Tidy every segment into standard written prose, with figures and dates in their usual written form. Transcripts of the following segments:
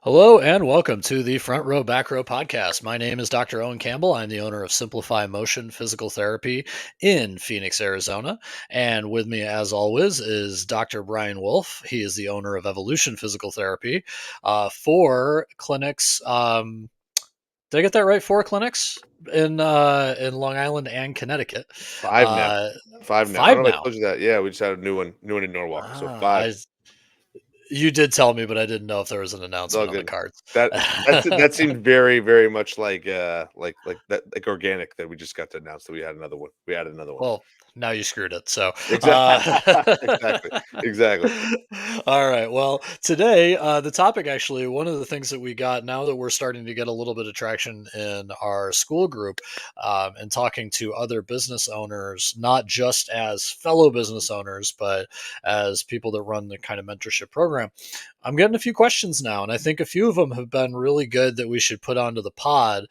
Hello and welcome to the Front Row Back Row podcast. My name is Dr. Owen Campbell. I'm the owner of Simplify Motion Physical Therapy in Phoenix, Arizona. And with me, as always, is Dr. Brian Wolf. He is the owner of Evolution Physical Therapy for clinics. Did I get that right? Four clinics in Long Island and Connecticut. Five now. Uh, Five now. I don't five know if I now. told you that. Yeah, we just had a new one in Norwalk. So Ah, five. you did tell me, but I didn't know if there was an It's all announcement on the good. cards. That seemed very, very much like that like organic that we just got to announce that we had another one. We added another one. Well, now you screwed it. So, Exactly. uh, Exactly. Exactly. all right. Well, today, the topic actually, one of the things that we got now that we're starting to get a little bit of traction in our school group and talking to other business owners, not just as fellow business owners, but as people that run the kind of mentorship program. I'm getting a few questions now, and I think a few of them have been really good that we should put onto the pod.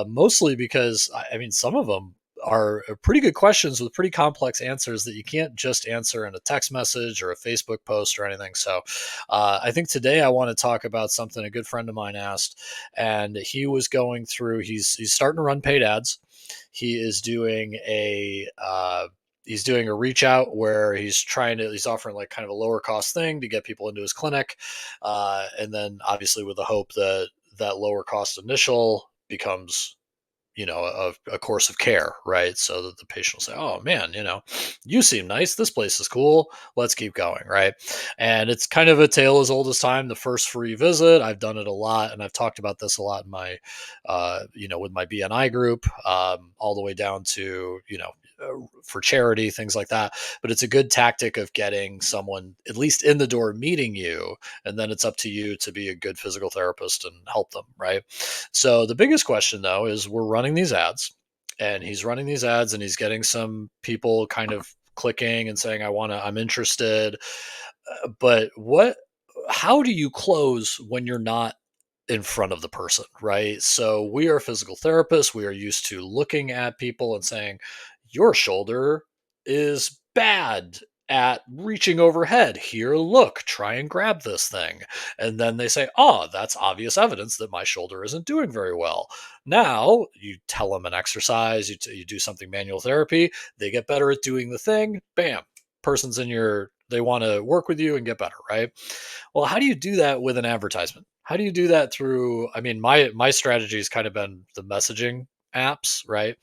Mostly because I mean, some of them are pretty good questions with pretty complex answers that you can't just answer in a text message or a Facebook post or anything. So, I think today I want to talk about something a good friend of mine asked, and he was going through. He's starting to run paid ads. He is doing a he's doing a reach out where he's offering like kind of a lower cost thing to get people into his clinic, and then obviously with the hope that that lower cost initial becomes a course of care, right? So that the patient will say, oh man, you seem nice, this place is cool, let's keep going, right? And it's kind of a tale as old as time, the first free visit. I've done it a lot, and I've talked about this a lot in my with my BNI group, all the way down to for charity, things like that. But it's a good tactic of getting someone at least in the door meeting you, and then it's up to you to be a good physical therapist and help them, right? So the biggest question though is we're running these ads, and he's running these ads and he's getting some people kind of clicking and saying I'm interested. But what how do you close when you're not in front of the person, right? So we are physical therapists. We are used to looking at people and saying, your shoulder is bad at reaching overhead. Here, look, try and grab this thing. And then they say, oh, that's obvious evidence that my shoulder isn't doing very well. Now you tell them an exercise, you do something manual therapy, they get better at doing the thing, bam, they want to work with you and get better, right? Well, how do you do that with an advertisement? How do you do that through? I mean, my strategy has kind of been the messaging apps, right?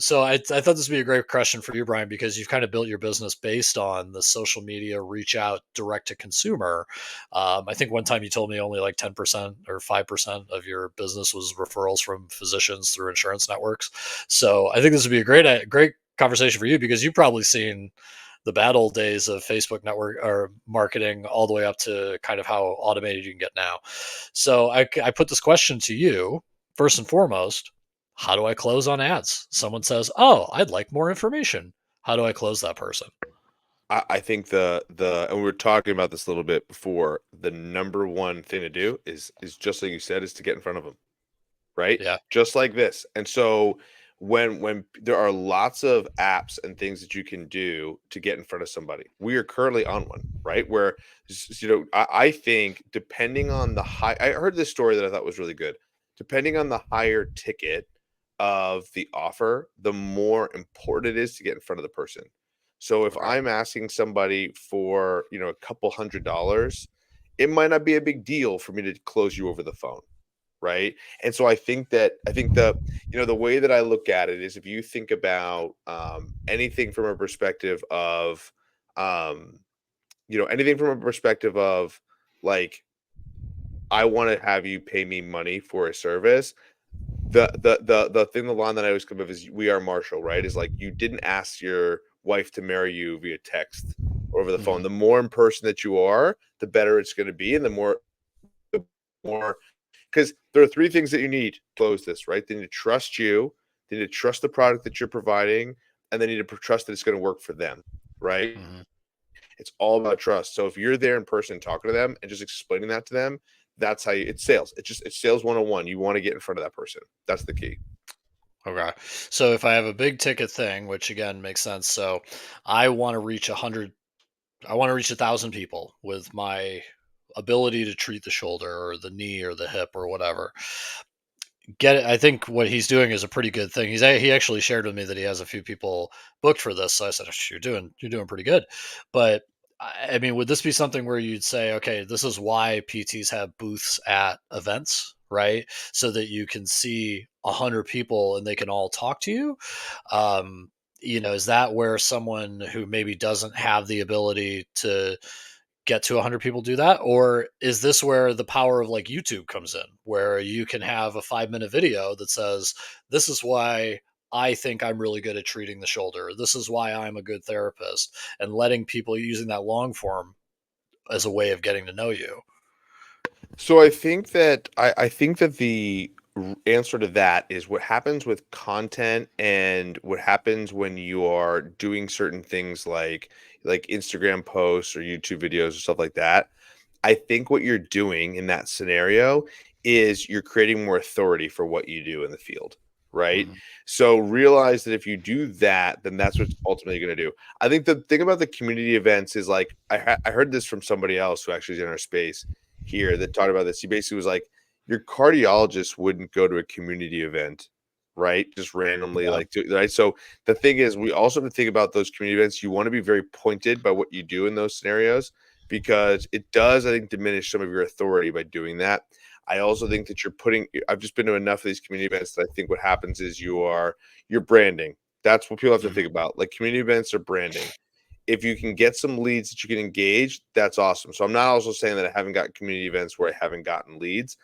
So I thought this would be a great question for you, Brian, because you've kind of built your business based on the social media reach out direct to consumer. I think one time you told me only like 10% or 5% of your business was referrals from physicians through insurance networks. So I think this would be a great conversation for you because you've probably seen the bad old days of Facebook network or marketing all the way up to kind of how automated you can get now. So I put this question to you first and foremost. How do I close on ads? Someone says, oh, I'd like more information. How do I close that person? I think the and we were talking about this a little bit before. The number one thing to do is just like you said, is to get in front of them. Right? Yeah. Just like this. And so when there are lots of apps and things that you can do to get in front of somebody. We are currently on one, right? Where I think depending on the high I heard this story that I thought was really good. Depending on the higher ticket of the offer, the more important it is to get in front of the person. So if Okay. I'm asking somebody for, a couple $100, it might not be a big deal for me to close you over the phone, right? And so I think the way that I look at it is if you think about anything from a perspective of um, anything from a perspective of like I want to have you pay me money for a service. The thing the line that I always come up is we are Marshall, right? Is like you didn't ask your wife to marry you via text or over the phone. Hmm. The more in person that you are, the better it's going to be, and the more because there are three things that you need to close this, right? They need to trust you, they need to trust the product that you're providing, and they need to trust that it's going to work for them, right? Hmm. It's all about trust. So if you're there in person talking to them and just explaining that to them, that's how it's sales. It's sales 101. You want to get in front of that person. That's the key. Okay. So if I have a big ticket thing, which again makes sense. I want to reach 100 I want to reach 1,000 people with my ability to treat the shoulder or the knee or the hip or whatever. Get it. I think what he's doing is a pretty good thing. He actually shared with me that he has a few people booked for this. So I said, you're doing pretty good. But I mean, would this be something where you'd say, okay, this is why PTs have booths at events, right? So that you can see 100 people and they can all talk to you. Um, is that where someone who maybe doesn't have the ability to get to 100 people do that, or is this where the power of like YouTube comes in, where you can have a 5-minute video that says, this is why I think I'm really good at treating the shoulder, this is why I'm a good therapist, and letting people using that long form as a way of getting to know you. So I think that the answer to that is what happens with content and what happens when you are doing certain things like Instagram posts or YouTube videos or stuff like that. I think what you're doing in that scenario is you're creating more authority for what you do in the field, right? Mhm. So realize that if you do that, then that's what's ultimately going to do. I think the thing about the community events is like I heard this from somebody else who actually is in our space here that talked about this. He basically was like, your cardiologist wouldn't go to a community event, right? Just randomly, Yeah. right. So the thing is, we also have to think about those community events. You want to be very pointed by what you do in those scenarios because it does, I think, diminish some of your authority by doing that. I also think that I've just been to enough of these community events that I think what happens is you're branding. That's what people have to Mhm. think about. Like community events are branding. If you can get some leads that you can engage, that's awesome. So I'm not also saying that I haven't got community events where I haven't gotten leads.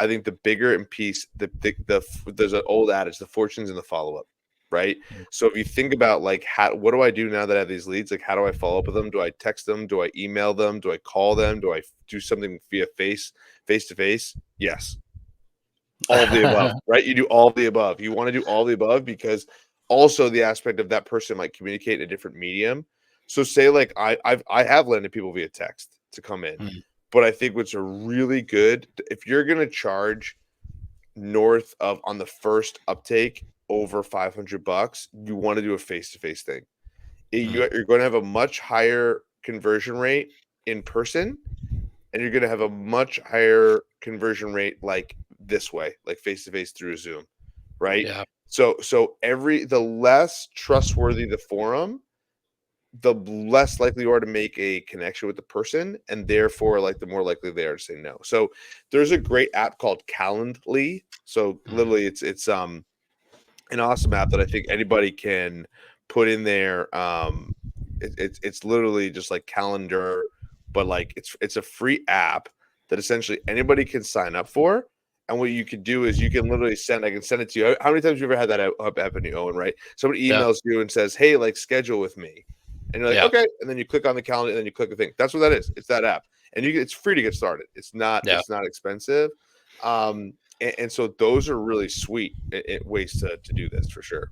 I think the bigger and piece, there's an old adage, the fortune's in the follow up, right? So if you think about like what do I do now that I have these leads? Like how do I follow up with them? Do I text them? Do I email them? Do I call them? Do I do something via face to face? Yes, all of the above, right? You do all of the above. You want to do all of the above because also the aspect of that person might communicate in a different medium. So say like I have landed people via text to come in, Mhm. but I think what's a really good if you're gonna charge north of on the first uptake over $500, you want to do a face to face thing. Mhm. You're going to have a much higher conversion rate in person and you're going to have a much higher conversion rate like this way, like face to face through Zoom, right? Yeah. So every the less trustworthy the forum, the less likely you are to make a connection with the person, and therefore, like the more likely they are to say no. So there's a great app called Calendly. So Mhm. literally, it's an awesome app that I think anybody can put in there. It's literally just like calendar, but like it's a free app that essentially anybody can sign up for. And what you can do is you can literally send. I can send it to you. How many times have you ever had that app in your own? Right? Somebody Yeah. emails you and says, "Hey, like schedule with me," and you're like, Yeah. "Okay," and then you click on the calendar and then you click the thing. That's what that is. It's that app, and it's free to get started. It's not Yeah. it's not expensive. And so those are really sweet ways to do this for sure.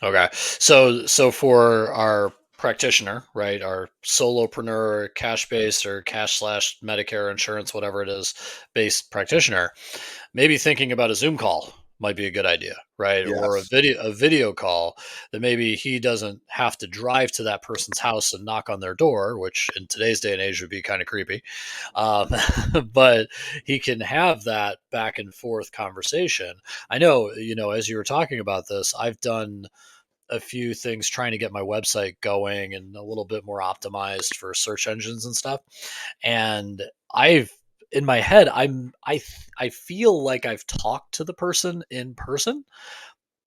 Okay. So for our practitioner, right, our solopreneur, cash based or cash slash Medicare insurance, whatever it is, based practitioner, maybe thinking about a Zoom call might be a good idea, right? Or a Yes, video call that maybe he doesn't have to drive to that person's house and knock on their door, which in today's day and age would be kind of creepy. Um, but he can have that back and forth conversation. I know, as you were talking about this, I've done a few things trying to get my website going and a little bit more optimized for search engines and stuff. And I've in my head, I feel like I've talked to the person in person,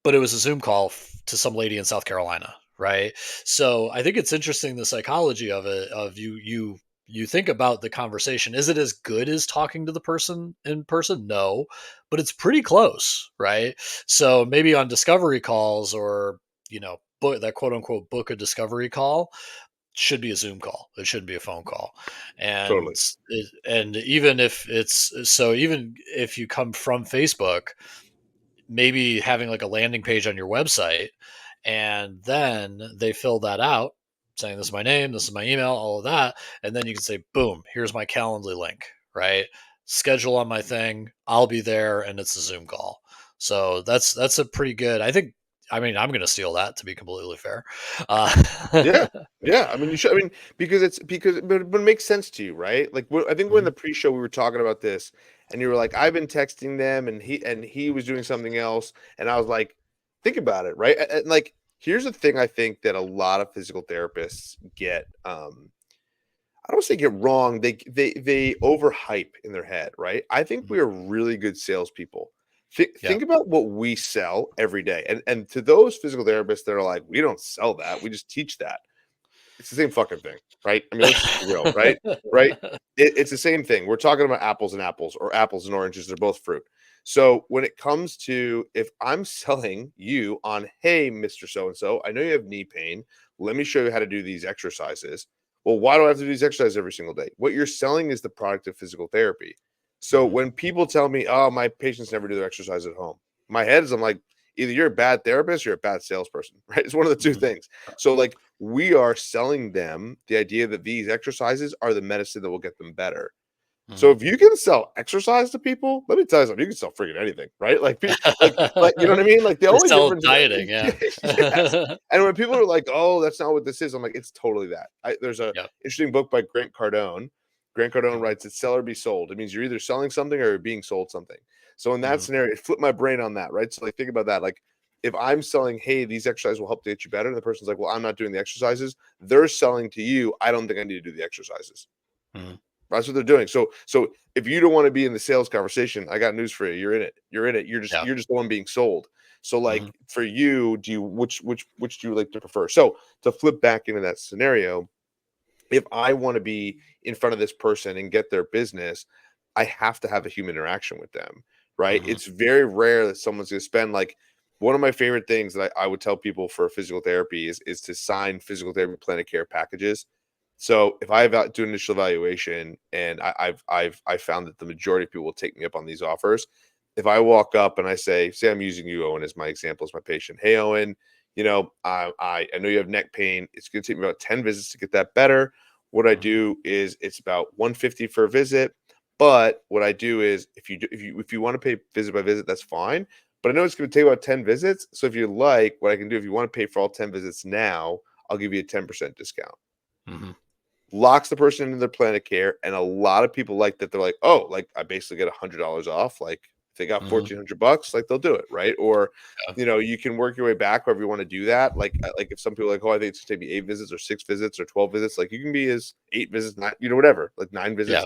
but it was a Zoom call to some lady in South Carolina, right? So I think it's interesting the psychology of it. Of you think about the conversation. Is it as good as talking to the person in person? No, but it's pretty close, right? So maybe on discovery calls or book that quote unquote book a discovery call should be a Zoom call. It shouldn't be a phone call. totally. And even if it's so, even if you come from Facebook, maybe having like a landing page on your website and then they fill that out saying this is my name, this is my email, all of that, and then you can say boom, here's my Calendly link, right? Schedule on my thing, I'll be there, and it's a Zoom call. So that's a pretty good, I think. I mean, I'm gonna steal that, to be completely fair. Uh, Yeah. Yeah, I mean, you should. I mean, because it's because but it makes sense to you, right? Like, I think when the mhm, pre-show we were talking about this, and you were like, "I've been texting them, and he was doing something else," and I was like, "Think about it, right?" And like, here's the thing: I think that a lot of physical therapists get, I don't say get wrong. They overhype in their head, right? I think mhm, we are really good salespeople. Think yeah, think about what we sell every day, and to those physical therapists that are like, we don't sell that, we just teach that. It's the same fucking thing, right? I mean, let's just be real, right? Right? It's the same thing. We're talking about apples and apples or apples and oranges. They're both fruit. So when it comes to if I'm selling you on, hey, Mr. So and so, I know you have knee pain. Let me show you how to do these exercises. Well, why do I have to do these exercises every single day? What you're selling is the product of physical therapy. So mhm, when people tell me, oh, my patients never do their exercise at home, my head is I'm like, either you're a bad therapist or you're a bad salesperson, right? It's one of the two mhm, things. So like we are selling them the idea that these exercises are the medicine that will get them better. So mhm. if you can sell exercise to people, let me tell you something, you can sell freaking anything, right? Like you know what I mean? Like the They only sell difference dieting, yeah. yes. And when people are like, "Oh, that's not what this is," I'm like, "It's totally that." There's a Yep, interesting book by Grant Cardone. Grant Cardone mhm, writes, "It's sell or be sold." It means you're either selling something or you're being sold something. So in that mhm, scenario, it flipped my brain on that, right? So like think about that. Like if I'm selling, "Hey, these exercises will help to get you better," and the person's like, "Well, I'm not doing the exercises," they're selling to you, "I don't think I need to do the exercises." mhm, That's what they're doing. So if you don't want to be in the sales conversation, I got news for you. You're in it. You're in it. You're just yeah, you're just the one being sold. So mhm, like for you, do you which do you like to prefer? So to flip back into that scenario, if I want to be in front of this person and get their business, I have to have a human interaction with them, right? mhm, It's very rare that someone's going to spend like one of my favorite things that I would tell people for physical therapy is to sign physical therapy plan of care packages. So if do an initial evaluation and I found that the majority of people will take me up on these offers. If I walk up and I say I'm using you, Owen, as my example, as my patient. Hey, Owen, I know you have neck pain. It's going to take me about 10 visits to get that better. What I mhm, do is it's about 150 for a visit. But what I do is if you want to pay visit by visit, that's fine. But I know it's going to take about 10 visits. So if you like, what I can do if you want to pay for all 10 visits now, I'll give you a 10% discount. mhm, Locks the person into their plan of care, and a lot of people like that. They're like, "Oh, like I basically get $100 off. Like if they got mhm, 1,400 bucks, like they'll do it, right?" Or, yeah, you can work your way back however you want to do that. Like if some people are like, "Oh, I think it's gonna take me 8 visits or 6 visits or 12 visits," like you can be as 8 visits, not whatever, like 9 visits. yeah,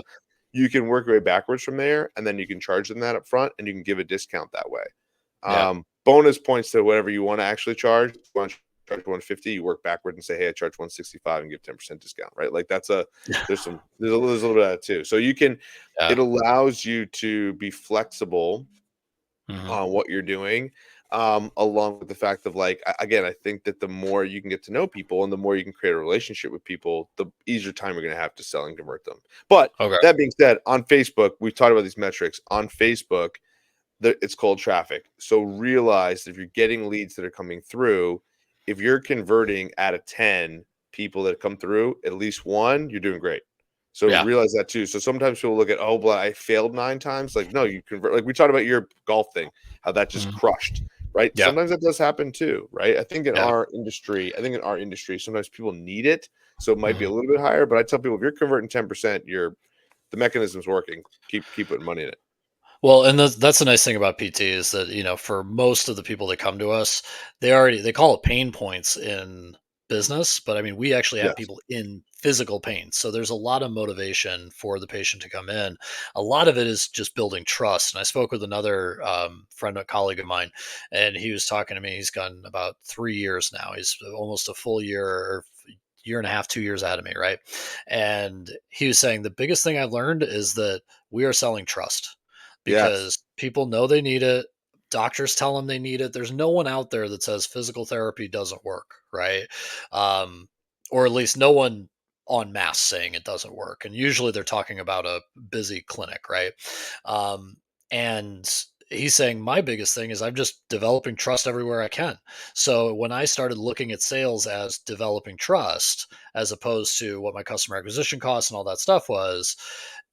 You can work your way backwards from there, and then you can charge them that up front, and you can give a discount that way. yeah, Bonus points to whatever you want to actually charge. You want to charge 150, you work backward and say, hey, I charge 165 and give 10% discount, right? Like there's a little bit of that too. So yeah, it allows you to be flexible mhm, on what you're doing. Along with the fact of like again, I think that the more you can get to know people and the more you can create a relationship with people, the easier time you're going to have to sell and convert them. But okay, that being said, on Facebook, we've talked about these metrics. On Facebook, it's called traffic. So realize if you're getting leads that are coming through, if you're converting out of 10 people that come through, at least one, you're doing great. So yeah, realize that too. So sometimes people look at, oh, but I failed 9 times. Like, no, you convert. Like we talked about your golf thing, how that just mhm, crushed, right? yeah, Sometimes that does happen too, right? yeah, I think in our industry, sometimes people need it. So it might be a mhm. little bit higher, but I tell people if you're converting 10%, the mechanism's working. Keep putting money in it. Well, and that's the nice thing about PT is that, for most of the people that come to us, they call it pain points in business, but I mean, we actually have Yes. people in physical pain. So there's a lot of motivation for the patient to come in. A lot of it is just building trust. And I spoke with another friend, a colleague of mine, and he was talking to me. He's gone about 3 years now. He's almost a full year or year and a half, 2 years out of me, right? And he was saying the biggest thing I've learned is that we are selling trust Yes. because people know they need it. Doctors tell them they need it. There's no one out there that says physical therapy doesn't work, right? Um, or at least no one en masse saying it doesn't work. And usually they're talking about a busy clinic, right? Um, and he's saying my biggest thing is I'm just developing trust everywhere I can. So when I started looking at sales as developing trust, as opposed to what my customer acquisition costs and all that stuff was,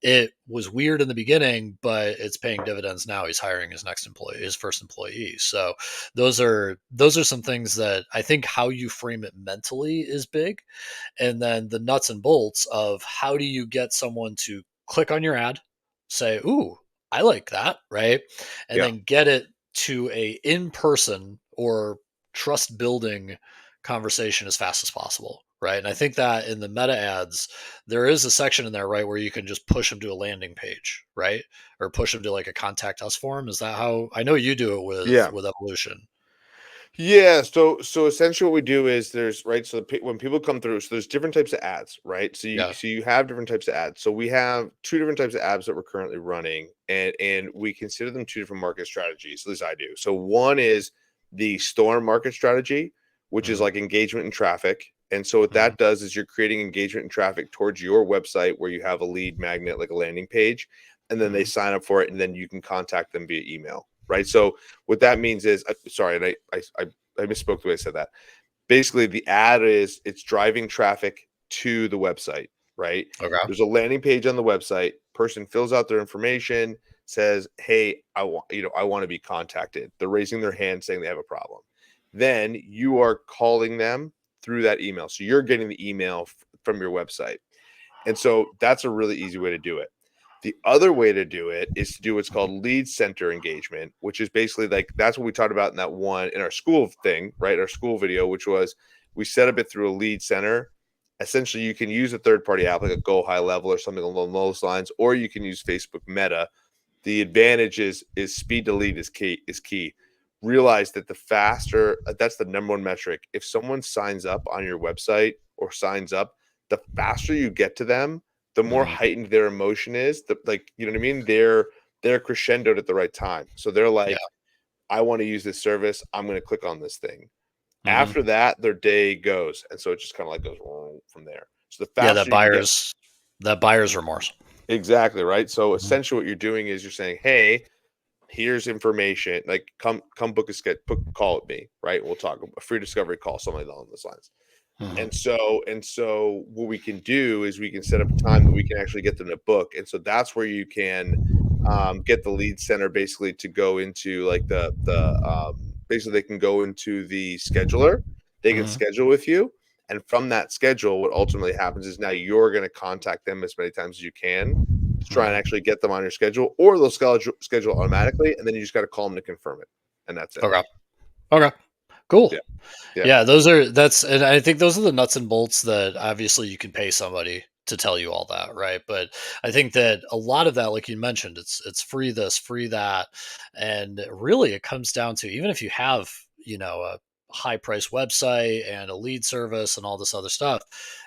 it was weird in the beginning, but it's paying dividends now. He's hiring his next employee, his first employee. So those are some things that I think how you frame it mentally is big. And then the nuts and bolts of how do you get someone to click on your ad, say, "Ooh, I like that," right? And Yeah. then get it to a in-person or trust building conversation as fast as possible, right? And I think that in the meta ads, there is a section in there, right, where you can just push them to a landing page, right? Or push them to like a contact us form. Is that how I know you do it Yeah. with Evolution? Yeah, so essentially what we do is there's right so when people come through, so there's different types of ads, right? Yeah. So you have different types of ads. So we have two different types of ads that we're currently running, and we consider them two different market strategies. At least I do. So one is the storm market strategy, which is Hmm. like engagement and traffic. And so what Hmm. that does is you're creating engagement and traffic towards your website where you have a lead magnet like a landing page, and then they Hmm. sign up for it, and then you can contact them via email, right? So what that means is, sorry, and I misspoke the way I said that. Basically, the ad is it's driving traffic to the website, right? Okay. There's a landing page on the website. Person fills out their information, says, "Hey, I want to be contacted." They're raising their hand saying they have a problem. Then you are calling them through that email. So you're getting the email from your website. And so that's a really easy way to do it. The other way to do it is to do what's called lead center engagement, which is basically like that's what we talked about in that one in our school thing, right? Our school video, which was we set up it through a lead center. Essentially, you can use a third party app like a Go High Level or something along those lines, or you can use Facebook Meta. The advantage is speed to lead is key. Realize that the faster that's the number one metric. If someone signs up on your website or signs up, the faster you get to them, the more Hmm. heightened their emotion is. The, like you know what I mean? They're crescendoed at the right time. So they're Yeah. like, I want to use this service. I'm going to click on this thing. Hmm. After that, their day goes, and so it just kind of like goes from there. So the Yeah, faster you can get that buyer's remorse. exactly right. So Mhm, essentially, what you're doing is you're saying, hey, here's information. Like, come book a call with me, right? We'll talk a free discovery call, something along those lines. mhm, And so what we can do is we can set up a time that we can actually get them to book. And so that's where you can get the lead center basically to go into like basically they can go into the scheduler. They can mhm, schedule with you. And from that schedule, what ultimately happens is now you're going to contact them as many times as you can to try and mhm. actually get them on your schedule, or they'll schedule automatically, and then you just got to call them to confirm it, and that's it. Okay. Okay. Cool. Yeah, yeah, Yeah, and I think those are the nuts and bolts that obviously you can pay somebody to tell you all that, right? But I think that a lot of that, like you mentioned, it's free this, free that, and really it comes down to even if you have, a high price website and a lead service and all this other stuff,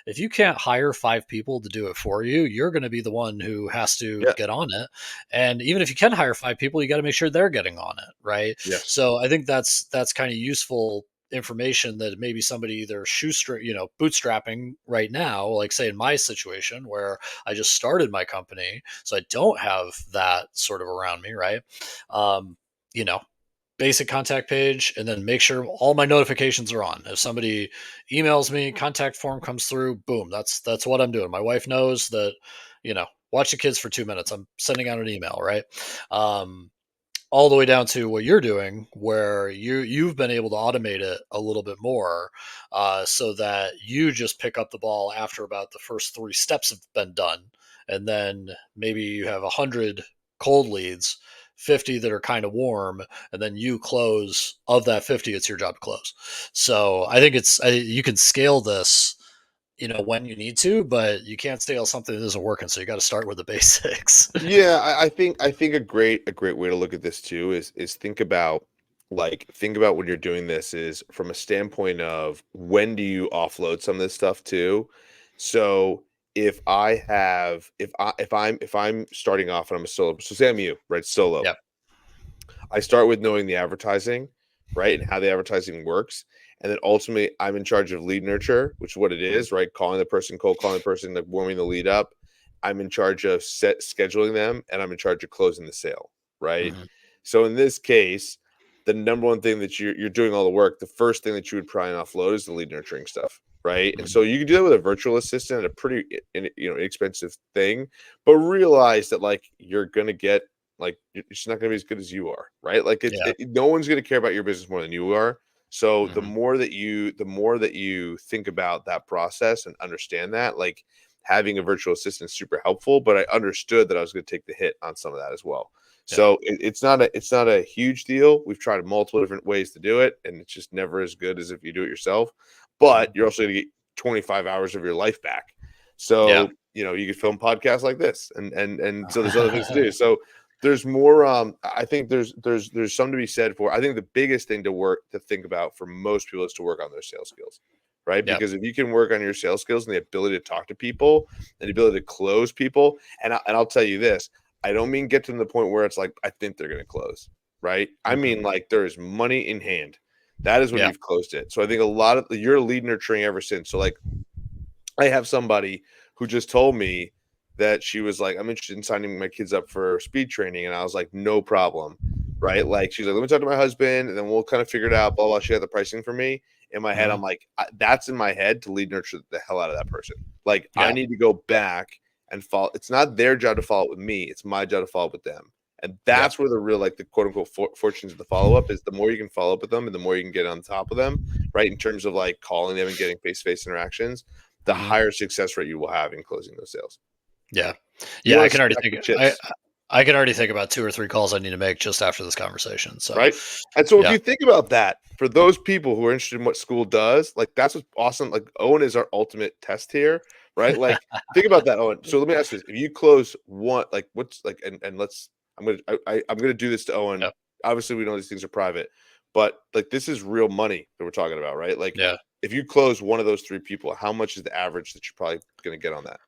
if you can't hire five people to do it for you, you're going to be the one who has to yeah, get on it. And even if you can hire five people, you got to make sure they're getting on it, right? yes, So I think that's kind of useful information that maybe somebody either bootstrapping right now, like say in my situation where I just started my company, so I don't have that sort of around me, right? Um, you know, basic contact page, and then make sure all my notifications are on. If somebody emails me, contact form comes through, boom, that's what I'm doing. My wife knows that, watch the kids for 2 minutes. I'm sending out an email, right? Um, all the way down to what you're doing where you've been able to automate it a little bit more, so that you just pick up the ball after about the first three steps have been done, and then maybe you have 100 cold leads, 50 that are kind of warm, and then you close of that 50. It's your job to close. So I think you can scale this, when you need to, but you can't scale something that isn't working, so you got to start with the basics. yeah. I think a great way to look at this too is think about when you're doing this is from a standpoint of when do you offload some of this stuff too. So if I'm starting off and I'm a solo, so say I'm you, right, solo. Yep. I start with knowing the advertising, right, and how the advertising works. And then ultimately, I'm in charge of lead nurture, which is what it Mhm. is, right? Calling the person, cold calling the person, like warming the lead up. I'm in charge of scheduling them, and I'm in charge of closing the sale, right? Mhm. So in this case, the number one thing that you're doing all the work, the first thing that you would probably offload is the lead nurturing stuff. right? And so Mhm. you can do that with a virtual assistant at a pretty inexpensive thing, but realize that like you're gonna get like it's not gonna be as good as you are, right? Like Yeah. no one's gonna care about your business more than you are. So Mhm. the more that you think about that process and understand that, like having a virtual assistant is super helpful. But I understood that I was going to take the hit on some of that as well. Yeah. So it's not a huge deal. We've tried multiple different ways to do it, and it's just never as good as if you do it yourself. But Mhm. you're also going to get 25 hours of your life back. Yeah. So you could film podcasts like this, and so there's other things to do. So there's more. I think there's something to be said for. I think the biggest thing to think about for most people is to work on their sales skills, right? Yep. Because if you can work on your sales skills and the ability to talk to people and the ability to close people, and I'll tell you this, I don't mean get to the point where it's like I think they're going to close, right? I Mhm. mean like there is money in hand. That is when Yeah. you've closed it. So I think a lot of you're leading nurturing ever since. So like I have somebody who just told me that she was like, "I'm interested in signing my kids up for speed training," and I was like, "No problem." Right? Like she's like, "Let me talk to my husband, and then we'll kind of figure it out." Blah blah. She had the pricing for me. In my head, Mhm. I'm like, "That's in my head to lead nurture the hell out of that person." Like I Yeah. need to go back and follow. It's not their job to follow up with me. It's my job to follow up with them. And Yep. that's where the real, like the quote unquote fortunes of the follow up is. The more you can follow up with them, and the more you can get on top of them, right? In terms of like calling them and getting face to face interactions, the Mhm. higher success rate you will have in closing those sales. Yeah. You Yeah, I want to can already stack think the chips, I can already think about 2 or 3 calls I need to make just after this conversation, so, right? And so if yeah. you think about that, for those people who are interested in what school does, like that's what's awesome. Like Owen is our ultimate test here, right? Like think about that, Owen. So let me ask you this: if you close one, like what's like, and let's, I'm gonna do this to Owen. Yep. Obviously, we know these things are private, but like this is real money that we're talking about, right? Like Yeah. if you close one of those three people, how much is the average that you're probably gonna get on that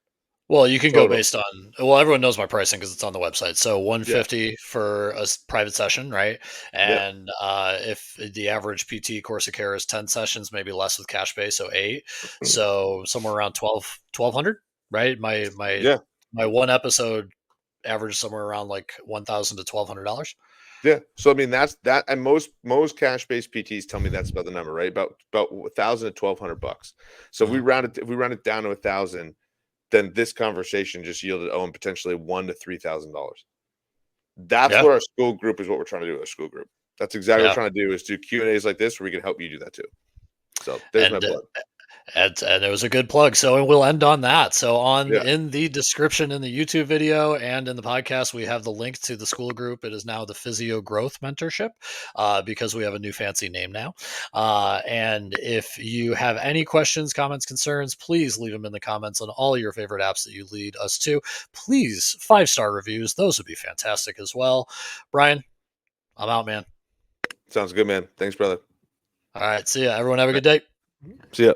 Well, you can go total? based on well, everyone knows my pricing because it's on the website. So Yeah. 150 for a private session, right? Yep. And if the average PT course of care is 10 sessions, maybe less with cash pay, so 8. So somewhere around 1200, right? Yeah. My one episode averaged somewhere around like 1000 to $1200. Yeah. So I mean that's that and most cash-based PTs tell me that's about the number, right? About 1,000 to 1,200 bucks. So Mhm. if we round it down to 1,000, then this conversation just yielded Owen potentially one to $3,000. That's Yeah. what our school group is what we're trying to do with our school group. That's exactly what Yeah. we're trying to do is do Q&As like this where we can help you do that too. So there's my And plug. and it was a good plug. So and we'll end on that. So on Yeah. in the description in the YouTube video and in the podcast, we have the link to the school group. It is now the Physio Growth Mentorship because we have a new fancy name now. And if you have any questions, comments, concerns, please leave them in the comments on all your favorite apps that you lead us to. Please 5-star reviews; those would be fantastic as well. Brian, I'm out, man. Sounds good, man. Thanks, brother. All right, see ya. Everyone, have a All good day. right. See ya.